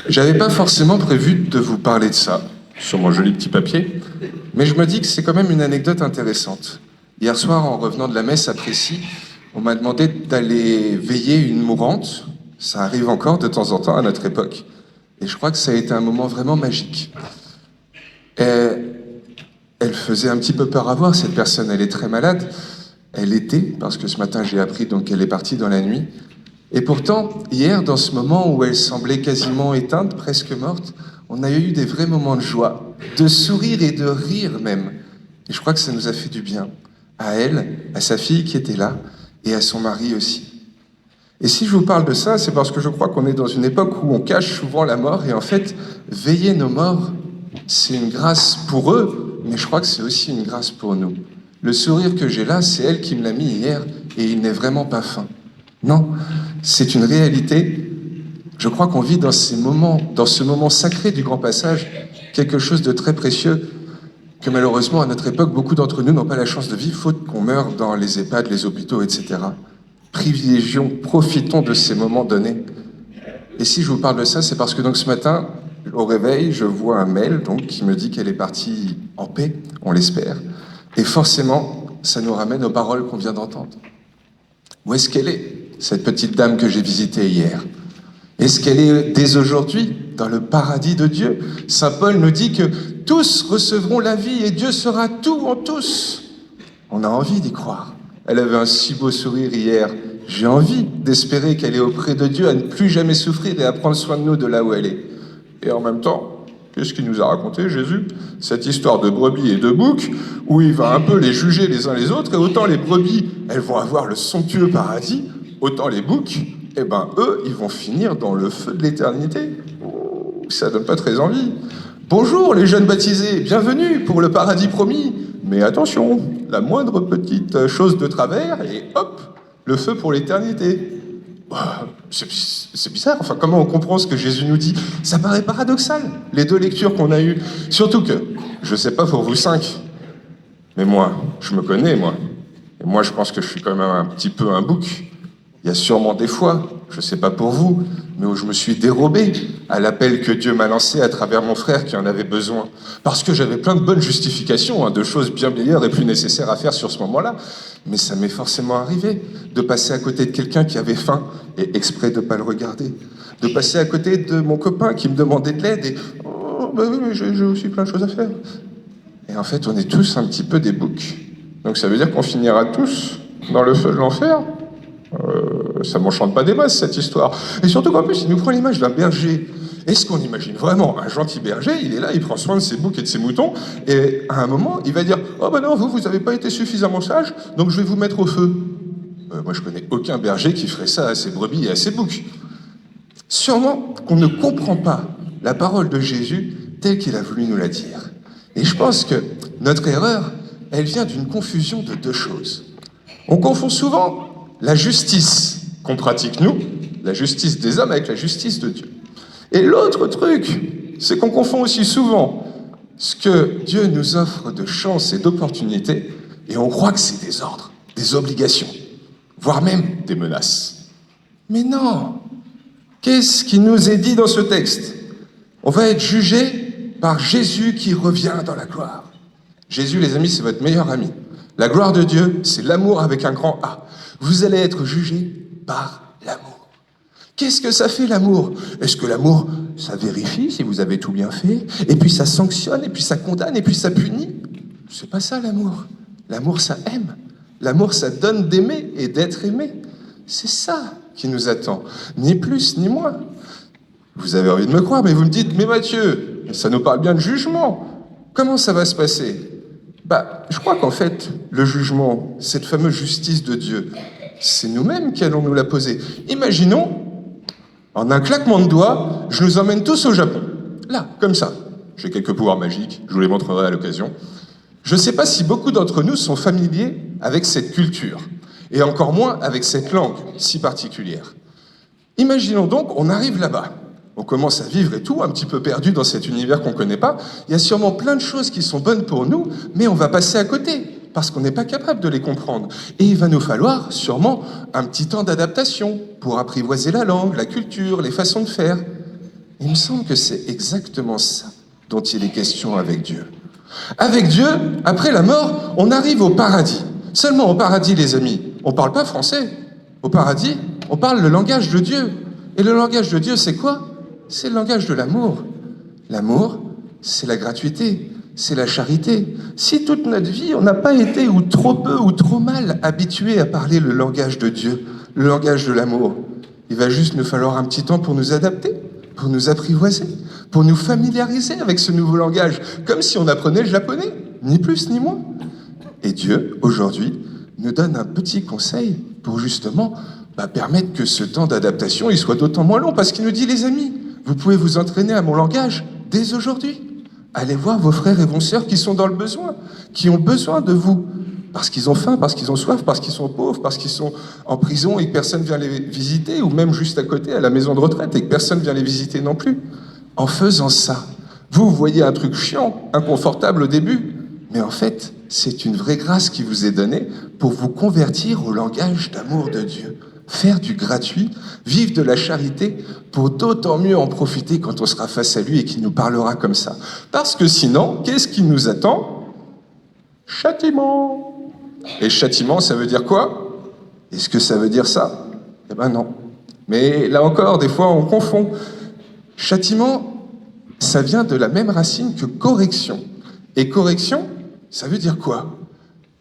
J'avais pas forcément prévu de vous parler de ça sur mon joli petit papier, mais je me dis que c'est quand même une anecdote intéressante. Hier soir, en revenant de la messe à Précy, on m'a demandé d'aller veiller une mourante. Ça arrive encore de temps en temps à notre époque. Et je crois que ça a été un moment vraiment magique. Et elle faisait un petit peu peur à voir, cette personne. Elle est très malade. Elle était, parce que ce matin j'ai appris donc qu'elle est partie dans la nuit. Et pourtant, hier, dans ce moment où elle semblait quasiment éteinte, presque morte, on a eu des vrais moments de joie, de sourire et de rire même. Et je crois que ça nous a fait du bien. À elle, à sa fille qui était là, et à son mari aussi. Et si je vous parle de ça, c'est parce que je crois qu'on est dans une époque où on cache souvent la mort, et en fait, veiller nos morts, c'est une grâce pour eux, mais je crois que c'est aussi une grâce pour nous. Le sourire que j'ai là, c'est elle qui me l'a mis hier, et il n'est vraiment pas fin. Non, c'est une réalité. Je crois qu'on vit dans ces moments, dans ce moment sacré du grand passage, quelque chose de très précieux que malheureusement, à notre époque, beaucoup d'entre nous n'ont pas la chance de vivre, faute qu'on meure dans les EHPAD, les hôpitaux, etc. Privilégions, profitons de ces moments donnés. Et si je vous parle de ça, c'est parce que donc ce matin, au réveil, je vois un mail donc, qui me dit qu'elle est partie en paix, on l'espère. Et forcément, ça nous ramène aux paroles qu'on vient d'entendre. Où est-ce qu'elle est, cette petite dame que j'ai visitée hier? Est-ce qu'elle est dès aujourd'hui dans le paradis de Dieu? Saint Paul nous dit que tous recevront la vie et Dieu sera tout en tous. On a envie d'y croire. Elle avait un si beau sourire hier. J'ai envie d'espérer qu'elle est auprès de Dieu à ne plus jamais souffrir et à prendre soin de nous de là où elle est. Et en même temps, qu'est-ce qu'il nous a raconté, Jésus? Cette histoire de brebis et de boucs, où il va un peu les juger les uns les autres, et autant les brebis, elles vont avoir le somptueux paradis, autant les boucs, eh ben eux, ils vont finir dans le feu de l'éternité. Oh, ça donne pas très envie. Bonjour les jeunes baptisés, bienvenue pour le paradis promis. Mais attention, la moindre petite chose de travers, et hop, le feu pour l'éternité. C'est bizarre, enfin comment on comprend ce que Jésus nous dit? Ça paraît paradoxal, les deux lectures qu'on a eues. Surtout que, je sais pas pour vous cinq, mais moi, je me connais, moi. Et moi, je pense que je suis quand même un petit peu un bouc. Il y a sûrement des fois, je sais pas pour vous, mais où je me suis dérobé à l'appel que Dieu m'a lancé à travers mon frère qui en avait besoin. Parce que j'avais plein de bonnes justifications, de choses bien meilleures et plus nécessaires à faire sur ce moment-là. Mais ça m'est forcément arrivé de passer à côté de quelqu'un qui avait faim et exprès de pas le regarder. De passer à côté de mon copain qui me demandait de l'aide et « Oh, bah oui, mais j'ai aussi plein de choses à faire. » Et en fait, on est tous un petit peu des boucs. Donc ça veut dire qu'on finira tous dans le feu de l'enfer. Ça m'enchante pas des masses, cette histoire. Et surtout qu'en plus, il nous prend l'image d'un berger. Est-ce qu'on imagine vraiment un gentil berger? Il est là, il prend soin de ses boucs et de ses moutons, et à un moment, il va dire « Oh ben non, vous n'avez pas été suffisamment sage, donc je vais vous mettre au feu. » Moi, je connais aucun berger qui ferait ça à ses brebis et à ses boucs. Sûrement qu'on ne comprend pas la parole de Jésus telle qu'il a voulu nous la dire. Et je pense que notre erreur, elle vient d'une confusion de deux choses. On confond souvent la justice qu'on pratique nous, la justice des hommes avec la justice de Dieu. Et l'autre truc, c'est qu'on confond aussi souvent ce que Dieu nous offre de chance et d'opportunités, et on croit que c'est des ordres, des obligations, voire même des menaces. Mais non! Qu'est-ce qui nous est dit dans ce texte? On va être jugé par Jésus qui revient dans la gloire. Jésus, les amis, c'est votre meilleur ami. La gloire de Dieu, c'est l'amour avec un grand A. Vous allez être jugé par l'amour. Qu'est-ce que ça fait l'amour? Est-ce que l'amour, ça vérifie si vous avez tout bien fait, et puis ça sanctionne, et puis ça condamne, et puis ça punit? C'est pas ça l'amour. L'amour, ça aime. L'amour, ça donne d'aimer et d'être aimé. C'est ça qui nous attend, ni plus ni moins. Vous avez envie de me croire, mais vous me dites, mais Mathieu, ça nous parle bien de jugement. Comment ça va se passer? Je crois qu'en fait, le jugement, cette fameuse justice de Dieu, c'est nous-mêmes qui allons nous la poser. Imaginons, en un claquement de doigts, je nous emmène tous au Japon. Là, comme ça. J'ai quelques pouvoirs magiques, je vous les montrerai à l'occasion. Je ne sais pas si beaucoup d'entre nous sont familiers avec cette culture, et encore moins avec cette langue si particulière. Imaginons donc, on arrive là-bas. On commence à vivre et tout, un petit peu perdu dans cet univers qu'on ne connaît pas. Il y a sûrement plein de choses qui sont bonnes pour nous, mais on va passer à côté, parce qu'on n'est pas capable de les comprendre. Et il va nous falloir sûrement un petit temps d'adaptation pour apprivoiser la langue, la culture, les façons de faire. Il me semble que c'est exactement ça dont il est question avec Dieu. Avec Dieu, après la mort, on arrive au paradis. Seulement au paradis, les amis, on ne parle pas français. Au paradis, on parle le langage de Dieu. Et le langage de Dieu, c'est quoi? C'est le langage de l'amour. L'amour, c'est la gratuité, c'est la charité. Si toute notre vie, on n'a pas été ou trop peu ou trop mal habitué à parler le langage de Dieu, le langage de l'amour, il va juste nous falloir un petit temps pour nous adapter, pour nous apprivoiser, pour nous familiariser avec ce nouveau langage, comme si on apprenait le japonais, ni plus ni moins. Et Dieu, aujourd'hui, nous donne un petit conseil pour justement permettre que ce temps d'adaptation il soit d'autant moins long, parce qu'il nous dit, les amis, vous pouvez vous entraîner à mon langage dès aujourd'hui. Allez voir vos frères et vos sœurs qui sont dans le besoin, qui ont besoin de vous, parce qu'ils ont faim, parce qu'ils ont soif, parce qu'ils sont pauvres, parce qu'ils sont en prison et que personne ne vient les visiter, ou même juste à côté, à la maison de retraite, et que personne ne vient les visiter non plus. En faisant ça, vous voyez un truc chiant, inconfortable au début, mais en fait, c'est une vraie grâce qui vous est donnée pour vous convertir au langage d'amour de Dieu. Faire du gratuit, vivre de la charité, pour d'autant mieux en profiter quand on sera face à lui et qu'il nous parlera comme ça. Parce que sinon, qu'est-ce qui nous attend? Châtiment. Et châtiment, ça veut dire quoi? Est-ce que ça veut dire ça? Eh ben non. Mais là encore, des fois, on confond. Châtiment, ça vient de la même racine que correction. Et correction, ça veut dire quoi?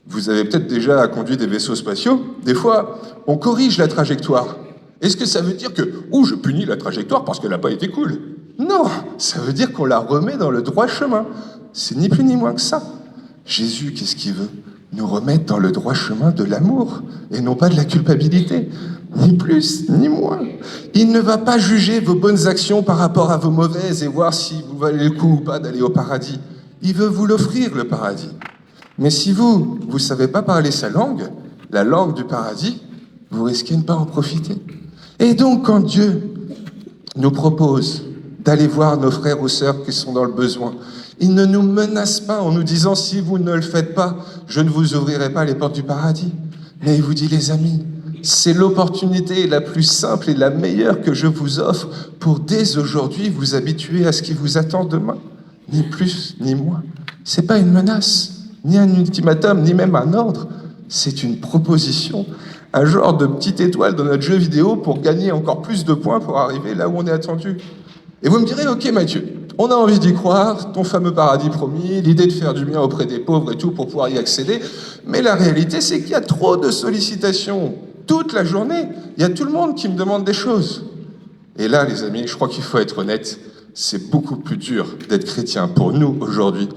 Vous avez peut-être déjà conduit des vaisseaux spatiaux. Des fois, on corrige la trajectoire. Est-ce que ça veut dire que « je punis la trajectoire parce qu'elle n'a pas été cool ». Non, ça veut dire qu'on la remet dans le droit chemin. C'est ni plus ni moins que ça. Jésus, qu'est-ce qu'il veut? Nous remettre dans le droit chemin de l'amour, et non pas de la culpabilité. Ni plus, ni moins. Il ne va pas juger vos bonnes actions par rapport à vos mauvaises et voir si vous valez le coup ou pas d'aller au paradis. Il veut vous l'offrir, le paradis. Mais si vous ne savez pas parler sa langue, la langue du paradis, vous risquez de ne pas en profiter. Et donc, quand Dieu nous propose d'aller voir nos frères ou sœurs qui sont dans le besoin, il ne nous menace pas en nous disant « si vous ne le faites pas, je ne vous ouvrirai pas les portes du paradis ». Mais il vous dit « les amis, c'est l'opportunité la plus simple et la meilleure que je vous offre pour dès aujourd'hui vous habituer à ce qui vous attend demain. Ni plus, ni moins. C'est pas une menace, ni un ultimatum, ni même un ordre. C'est une proposition, un genre de petite étoile dans notre jeu vidéo pour gagner encore plus de points pour arriver là où on est attendu. Et vous me direz, ok Mathieu, on a envie d'y croire, ton fameux paradis promis, l'idée de faire du bien auprès des pauvres et tout pour pouvoir y accéder, mais la réalité c'est qu'il y a trop de sollicitations. Toute la journée, il y a tout le monde qui me demande des choses. Et là, les amis, je crois qu'il faut être honnête, c'est beaucoup plus dur d'être chrétien pour nous aujourd'hui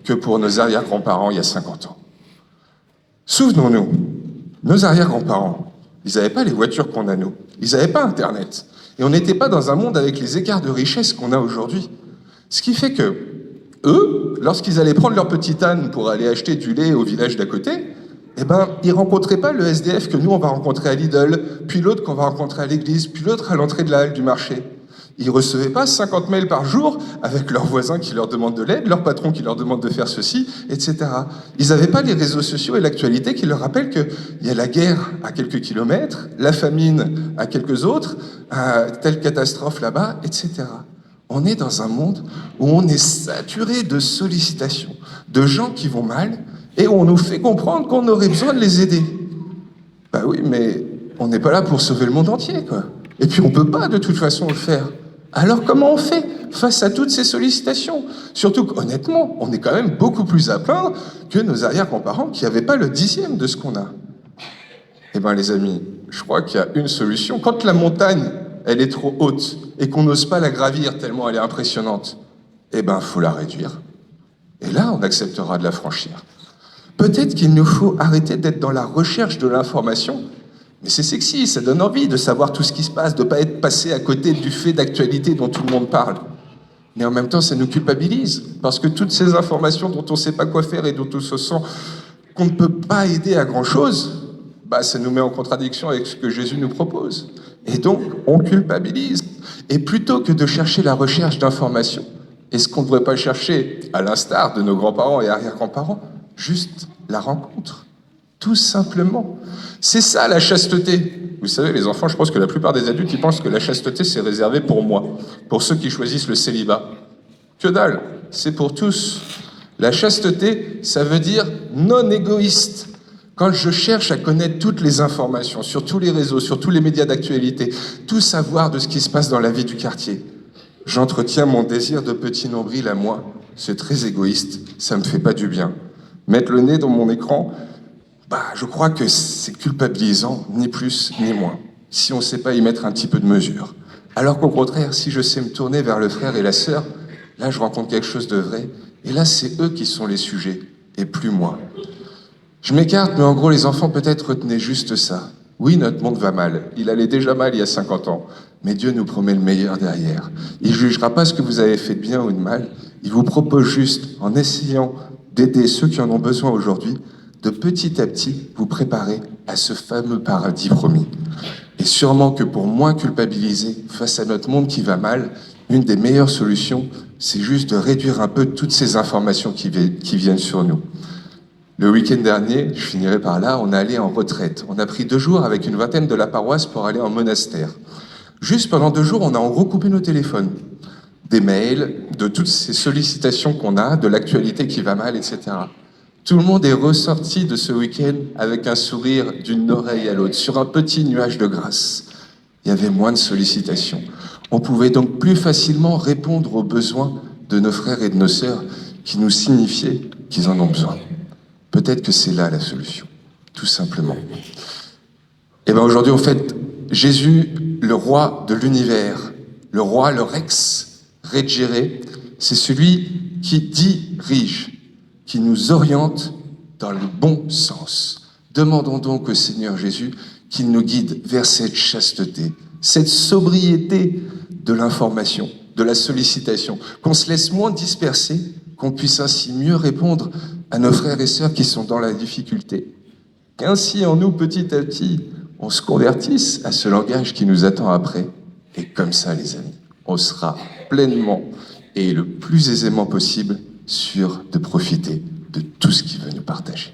que pour nos arrière-grands-parents il y a 50 ans. Souvenons-nous, nos arrière-grands-parents, ils n'avaient pas les voitures qu'on a nous, ils n'avaient pas Internet, et on n'était pas dans un monde avec les écarts de richesse qu'on a aujourd'hui. Ce qui fait que, eux, lorsqu'ils allaient prendre leur petite âne pour aller acheter du lait au village d'à côté, eh ben, ils rencontraient pas le SDF que nous, on va rencontrer à Lidl, puis l'autre qu'on va rencontrer à l'église, puis l'autre à l'entrée de la halle du marché. Ils recevaient pas 50 mails par jour avec leurs voisins qui leur demandent de l'aide, leur patron qui leur demande de faire ceci, etc. Ils n'avaient pas les réseaux sociaux et l'actualité qui leur rappellent qu'il y a la guerre à quelques kilomètres, la famine à quelques autres, telle catastrophe là-bas, etc. On est dans un monde où on est saturé de sollicitations, de gens qui vont mal, et où on nous fait comprendre qu'on aurait besoin de les aider. Bah oui, mais on n'est pas là pour sauver le monde entier, quoi. Et puis on peut pas de toute façon le faire. Alors comment on fait face à toutes ces sollicitations? Surtout qu'honnêtement, on est quand même beaucoup plus à plaindre que nos arrière-grands-parents qui n'avaient pas le 10e de ce qu'on a. Eh bien les amis, je crois qu'il y a une solution. Quand la montagne, elle est trop haute et qu'on n'ose pas la gravir tellement elle est impressionnante, eh bien il faut la réduire. Et là, on acceptera de la franchir. Peut-être qu'il nous faut arrêter d'être dans la recherche de l'information. Mais c'est sexy, ça donne envie de savoir tout ce qui se passe, de ne pas être passé à côté du fait d'actualité dont tout le monde parle. Mais en même temps, ça nous culpabilise, parce que toutes ces informations dont on ne sait pas quoi faire et dont on se sent qu'on ne peut pas aider à grand-chose, ça nous met en contradiction avec ce que Jésus nous propose. Et donc, on culpabilise. Et plutôt que de chercher la recherche d'informations, est-ce qu'on ne devrait pas chercher, à l'instar de nos grands-parents et arrière-grands-parents, juste la rencontre? Tout simplement. C'est ça la chasteté. Vous savez, les enfants, je pense que la plupart des adultes, ils pensent que la chasteté, c'est réservé pour moi, pour ceux qui choisissent le célibat. Que dalle, c'est pour tous. La chasteté, ça veut dire non égoïste. Quand je cherche à connaître toutes les informations sur tous les réseaux, sur tous les médias d'actualité, tout savoir de ce qui se passe dans la vie du quartier, j'entretiens mon désir de petit nombril à moi. C'est très égoïste, ça me fait pas du bien. Mettre le nez dans mon écran, je crois que c'est culpabilisant, ni plus ni moins, si on ne sait pas y mettre un petit peu de mesure. Alors qu'au contraire, si je sais me tourner vers le frère et la sœur, là je rencontre quelque chose de vrai, et là c'est eux qui sont les sujets, et plus moi. Je m'écarte, mais en gros les enfants peut-être retenaient juste ça. Oui, notre monde va mal, il allait déjà mal il y a 50 ans, mais Dieu nous promet le meilleur derrière. Il ne jugera pas ce que vous avez fait de bien ou de mal, il vous propose juste, en essayant d'aider ceux qui en ont besoin aujourd'hui, de petit à petit vous préparer à ce fameux paradis promis. Et sûrement que pour moins culpabiliser face à notre monde qui va mal, une des meilleures solutions, c'est juste de réduire un peu toutes ces informations qui viennent sur nous. Le week-end dernier, je finirai par là, on est allé en retraite. On a pris 2 jours avec une vingtaine de la paroisse pour aller en monastère. Juste pendant 2 jours, on a recoupé nos téléphones. Des mails, de toutes ces sollicitations qu'on a, de l'actualité qui va mal, etc. Tout le monde est ressorti de ce week-end avec un sourire d'une oreille à l'autre, sur un petit nuage de grâce. Il y avait moins de sollicitations. On pouvait donc plus facilement répondre aux besoins de nos frères et de nos sœurs qui nous signifiaient qu'ils en ont besoin. Peut-être que c'est là la solution, tout simplement. Et bien aujourd'hui, on fête Jésus, le roi de l'univers, le roi, le Rex, Reggere, c'est celui qui dirige, qui nous oriente dans le bon sens. Demandons donc au Seigneur Jésus qu'il nous guide vers cette chasteté, cette sobriété de l'information, de la sollicitation, qu'on se laisse moins disperser, qu'on puisse ainsi mieux répondre à nos frères et sœurs qui sont dans la difficulté. Qu'ainsi en nous, petit à petit, on se convertisse à ce langage qui nous attend après. Et comme ça, les amis, on sera pleinement et le plus aisément possible sûr de profiter de tout ce qu'il veut nous partager.